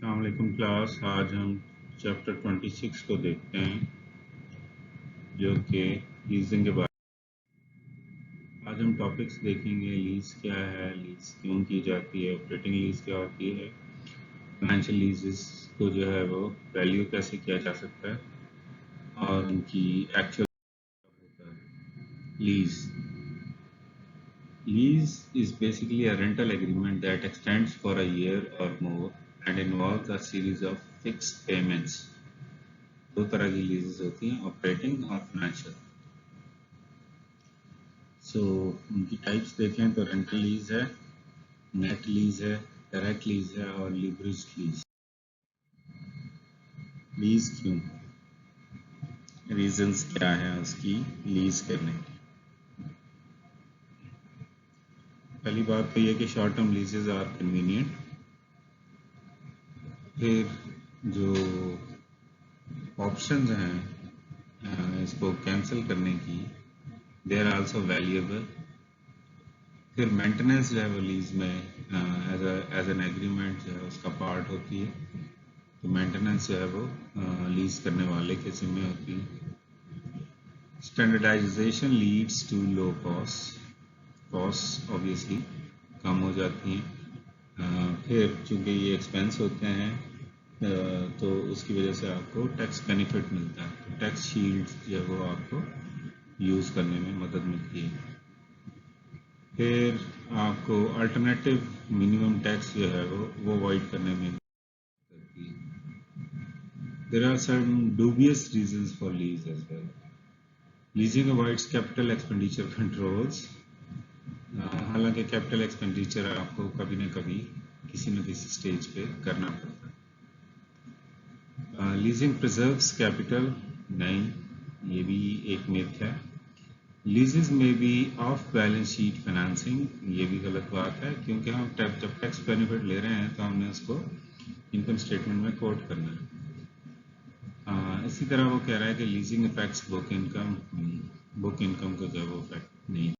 अस्सलाम वालेकुम क्लास। आज हम चैप्टर 26 को देखते हैं जो कि लीजिंग के बारे में। आज हम टॉपिक्स देखेंगे। लीज क्या है, लीज क्यों की जाती है, ऑपरेटिंग लीज क्या होती है, फाइनेंशियल लीजेस को जो है वो वैल्यू कैसे किया जा सकता है और उनकी एक्चुअल होता है। Lease is basically a rental agreement that extends for a year or more and involves a series of fixed payments. दो तरह की लीजेस होती हैं, ऑपरेटिंग और फाइनेंशियल। उनकी टाइप्स देखें तो रेंटल लीज है, नेट लीज है, डायरेक्ट लीज है और लीवरेज लीज। लीज क्यों, रीजंस क्या है उसकी लीज करने की। पहली बात तो ये कि short term leases are convenient. फिर जो ऑप्शंस हैं इसको कैंसिल करने की, दे आर आल्सो वैल्यूएबल। फिर मेंटेनेंस जो है वो लीज में एज एन एग्रीमेंट जो है उसका पार्ट होती है। तो मेंटेनेंस जो है वो लीज करने वाले के जिम्मे होती है। Standardisation leads to low cost obviously कम हो जाती हैं। फिर चूंकि ये एक्सपेंस होते हैं तो उसकी वजह से आपको टैक्स बेनिफिट मिलता है। तो टैक्स शील्ड जो है वो आपको यूज़ करने में मदद मिलती है। फिर आपको अल्टरनेटिव मिनिमम टैक्स जो है वो अवॉइड करने में मदद करती है। There are some dubious reasons for lease as well. Leasing avoids capital expenditure controls. हालांकि कैपिटल एक्सपेंडिचर आपको कभी न कभी किसी न किसी स्टेज पे करना पड़ता है। लीजिंग प्रिजर्व्स कैपिटल, नहीं, ये भी एक मिथ है। लीजेस में भी ऑफ बैलेंस शीट फाइनेंसिंग, ये भी गलत बात है क्योंकि हम जब टैक्स बेनिफिट ले रहे हैं तो हमने उसको इनकम स्टेटमेंट में कोट करना है। इसी तरह वो कह रहा है कि leasing effects book income, book income को जो वो इफेक्ट नहीं।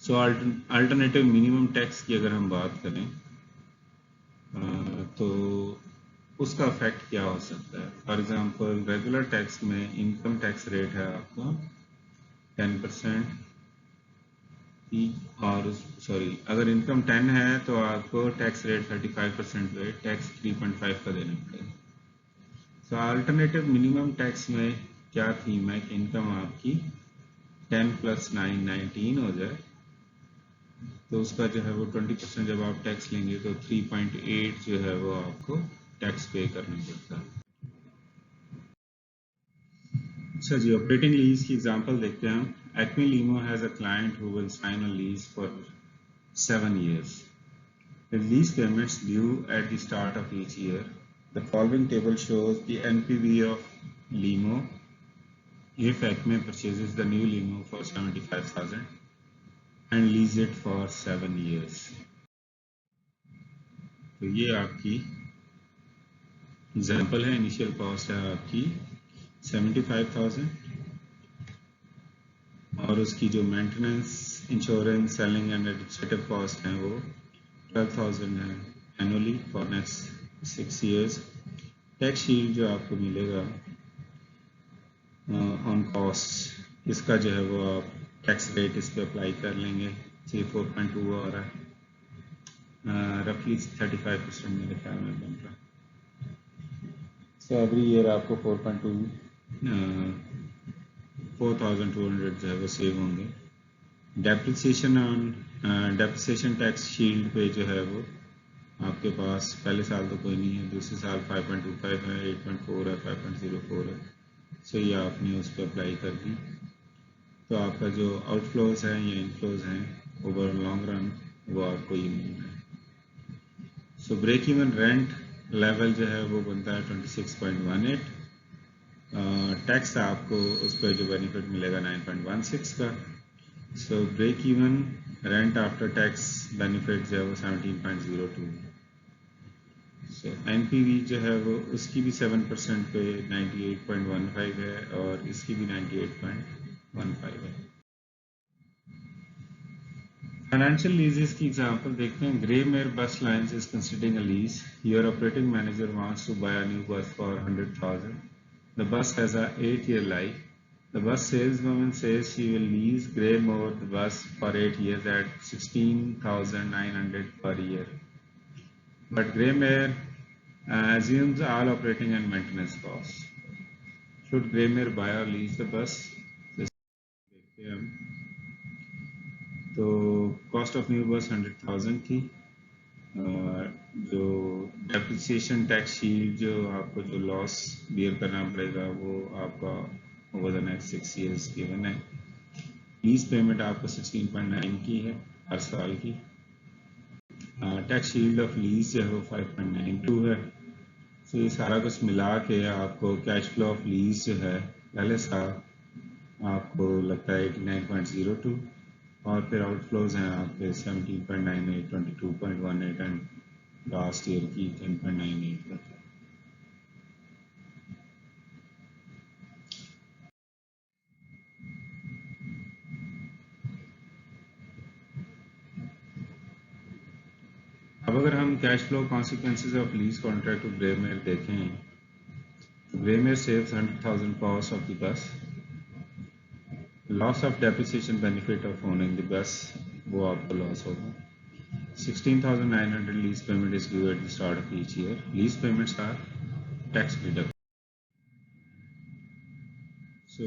सो अल्टरनेटिव मिनिमम टैक्स की अगर हम बात करें तो उसका इफेक्ट क्या हो सकता है। फॉर एग्जांपल रेगुलर टैक्स में इनकम टैक्स रेट है आपका 10% की, और सॉरी अगर इनकम 10 है तो आपको टैक्स रेट 35% पे टैक्स 3.5 का देना पड़ेगा। सो अल्टरनेटिव मिनिमम टैक्स में क्या थीम है कि इनकम आपकी 10 + 9 19 हो जाए, तो उसका जो है वो 20% जब आप टैक्स लेंगे तो 3.8 जो है वो आपको टैक्स पे करना पड़ता है। अच्छा जी, ऑपरेटिंग लीज की एग्जांपल देखते हैं हम। Acme Limo has a client who will sign a lease for 7 years. With lease payments due at the start of each year, the following table shows the NPV of Limo if Acme purchases the new Limo for 75,000 and lease it for 7 years. तो ये आपकी example है। Initial cost है आपकी 75,000 और उसकी जो maintenance, insurance, selling and administrative cost हैं वो 12,000 है annually for next 6 years। Tax shield जो आपको मिलेगा ऑन कॉस्ट, इसका जो है वो आप टैक्स रेट इस पर अप्लाई कर लेंगे। 4.2 आ रहा है, रफली 35% मेरे ख्याल में बन रहा है। सो एवरी ईयर आपको 4.2 4,200 जो है वो सेव होंगे। डेप्रिसिएशन टैक्स शील्ड पे जो है वो आपके पास पहले साल तो कोई नहीं है, दूसरे साल 5.25 है, 8.4 है, 5.04 है। सो ये आपने उस पर अप्लाई कर दी तो आपका जो आउटफ्लोज हैं या इनफ्लोज हैं ओवर लॉन्ग रन वो आपको ये मिल रहा है। सो ब्रेक इवन रेंट लेवल जो है वो बनता है 26.18। टैक्स आपको उस पर जो बेनिफिट मिलेगा 9.16 का। So break even rent after tax benefit जो है वो 17.02 है। सो एनपीवी जो है वो उसकी भी 7% पे 98.15 है और इसकी भी 98.15 है। फाइनेंशियल लीजेस की एग्जांपल देखते हैं. Greymare bus lines is considering a lease. Your operating manager wants to buy a new bus for 100,000. The bus has a 8-year life. The bus saleswoman says she will lease Graymore the bus for 8 years at 16,900 per year. But Graymere assumes all operating and maintenance costs. Should Graymere buy or lease the bus? देखते हैं हम. तो cost of new bus 100,000 थी. जो depreciation tax sheet जो आपको जो loss bear करना पड़ेगा वो आपका over the next 6 years given है. लीज पेमेंट आपको 16.9 की है हर साल की. टैक्स शील्ड ऑफ लीज जो है वो 5.92 है. तो ये सारा कुछ मिला के आपको कैश फ्लो ऑफ लीज जो है पहले साल आपको लगता है 89.02 और फिर आउटफ्लोज हैं आपके 17.98, 22.18 एंड लास्ट ईयर की 10.98 पर. अब अगर हम cash flow consequences of lease contract to ग्रेमेयर देखें तो ग्रेमेयर saves 100,000 cost of the bus. Loss of depreciation benefit of owning the bus वो आपको लॉस होगा. 16,900 lease payment is due at the start of each year. Lease payments are tax deductible. So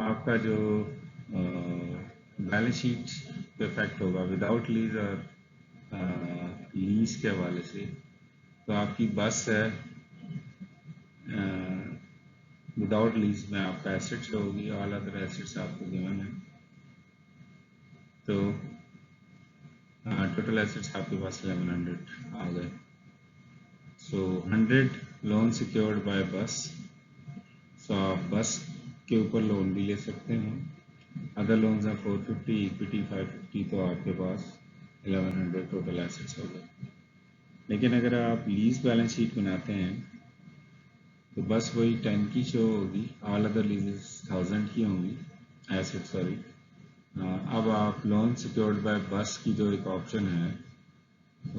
आपका जो balance sheet पे effect होगा without lease और lease के हवाले से, तो आपकी बस है विदाउट लीज में आपका एसेट्स होगी, ऑल अदर एसेट्स आपको गिवन है. तो टोटल एसेट्स आपके पास 1100 आ गए. सो 100 लोन सिक्योर्ड बाय बस. सो आप बस के ऊपर लोन भी ले सकते हैं. अदर लोन्स हैं 450, इक्विटी 550, तो आपके पास 1100 टोटल एसेट्स हो गए. लेकिन अगर आप लीज बैलेंस शीट बनाते हैं तो बस वही 10 की शो होगी, ऑल अदर लीजेस 1000 की होंगी एसेट सॉरी. अब आप लोन सिक्योर्ड बाय बस की जो एक ऑप्शन है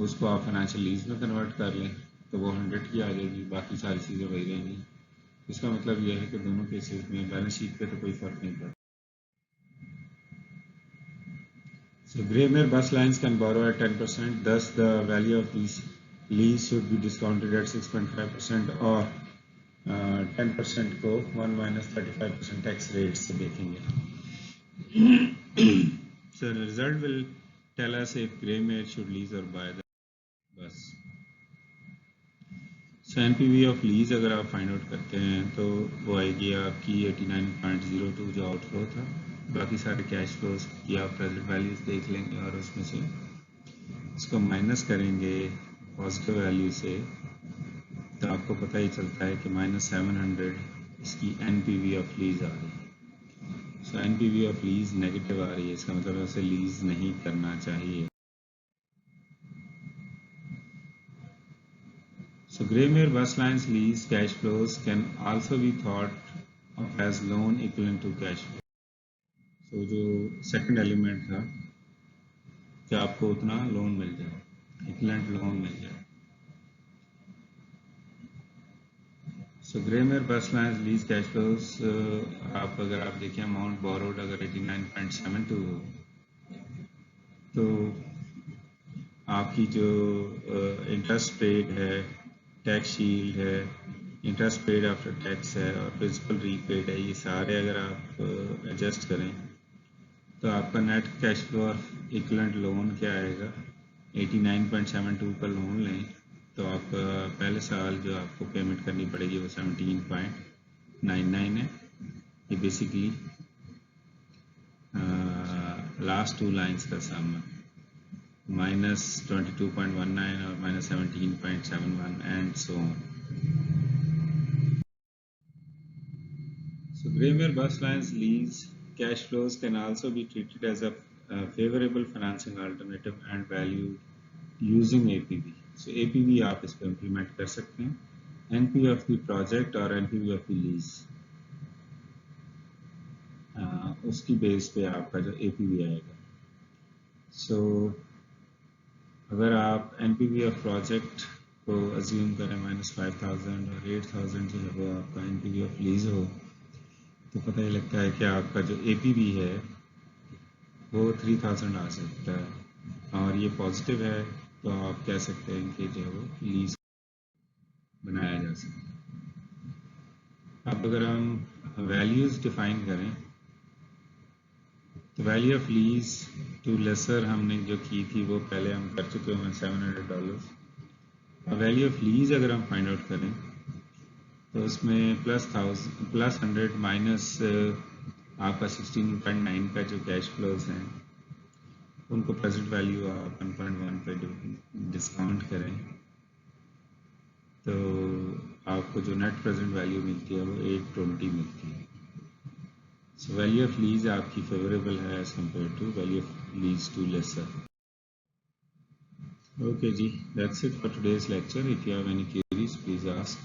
उसको आप फाइनेंशियल लीज में कन्वर्ट कर लें तो वो 100 की आ जाएगी, बाकी सारी चीज़ें वही रहेंगी. इसका मतलब यह है कि दोनों केसेस में बैलेंस शीट पे तो कोई फर्क नहीं पड़ता. So Graymere bus lines can borrow at 10%, thus the value of these lease should be discounted at 6.5% or 10% को 1 minus 35% tax rate से देखेंगे. So the result will tell us if Graymere should lease or buy the bus. So NPV of lease अगर आप find out करते हैं तो वो आएगी आपकी 89.02 जो आउटफ्लो था. बाकी सारे कैश फ्लोज की आप प्रेजेंट वैल्यूज देख लेंगे और उसमें से इसको माइनस करेंगे पॉजिटिव वैल्यू से तो आपको पता ही चलता है कि -700 इसकी NPV ऑफ लीज आ रही है. सो NPV ऑफ लीज नेगेटिव आ रही है, इसका मतलब उसे लीज नहीं करना चाहिए. So Graymere bus lines lease cash flows can also be thought of as loan equivalent to cash flow. So जो सेकंड एलिमेंट था कि आपको उतना लोन मिल जाए, इक्विवेलेंट लोन मिल जाए. So Graymere bus lines lease cash flows आप अगर आप देखें अमाउंट बोरोड अगर 89.72 हो तो आपकी जो इंटरेस्ट पेड है, टैक्स शील्ड है, इंटरेस्ट पेड आफ्टर टैक्स है और प्रिंसिपल रीपेड है, ये सारे अगर आप एडजस्ट करें तो आपका नेट कैश फ्लो और इक्विवेलेंट लोन क्या आएगा. 89.72 का लोन लें तो आपका पहले साल जो आपको पेमेंट करनी पड़ेगी वो 17.99 है. ये बेसिकली लास्ट 2 लाइंस का सम है, -22.19 or -17.71 and so on. So Graymere bus lines lease cash flows can also be treated as a favorable financing alternative and valued using APV. So APV आप इस पर implement कर सकते हैं, NPV of the project और NPV of the lease. उसकी base पे आपका जो एपीवी आएगा। सो अगर आप एनपीवी ऑफ प्रोजेक्ट को अज्यूम करें -5000 और 8000 जो है वो आपका एनपीवी ऑफ लीज हो, तो पता ही लगता है कि आपका जो एपीवी है वो 3000 आ सकता है। और ये पॉजिटिव है तो आप कह सकते हैं कि जो है वो लीज बनाया जा सकता है। अब अगर हम वैल्यूज़ डिफाइन करें तो value of lease to lessor हमने जो की थी वो पहले हम कर चुके हैं $700। अब वैल्यू ऑफ लीज अगर हम फाइंड आउट करें तो उसमें +100 माइनस आपका 16.9 का जो कैश फ्लोज हैं उनको प्रेजेंट वैल्यू आप 1.1 पे डिस्काउंट करें तो आपको जो नेट प्रेजेंट वैल्यू मिलती है वो 820 मिलती है। सो वैल्यू ऑफ लीज आपकी फेवरेबल है as compared to value of lease to lessor. Okay, Ji, that's it for today's lecture. If you have any queries, please ask.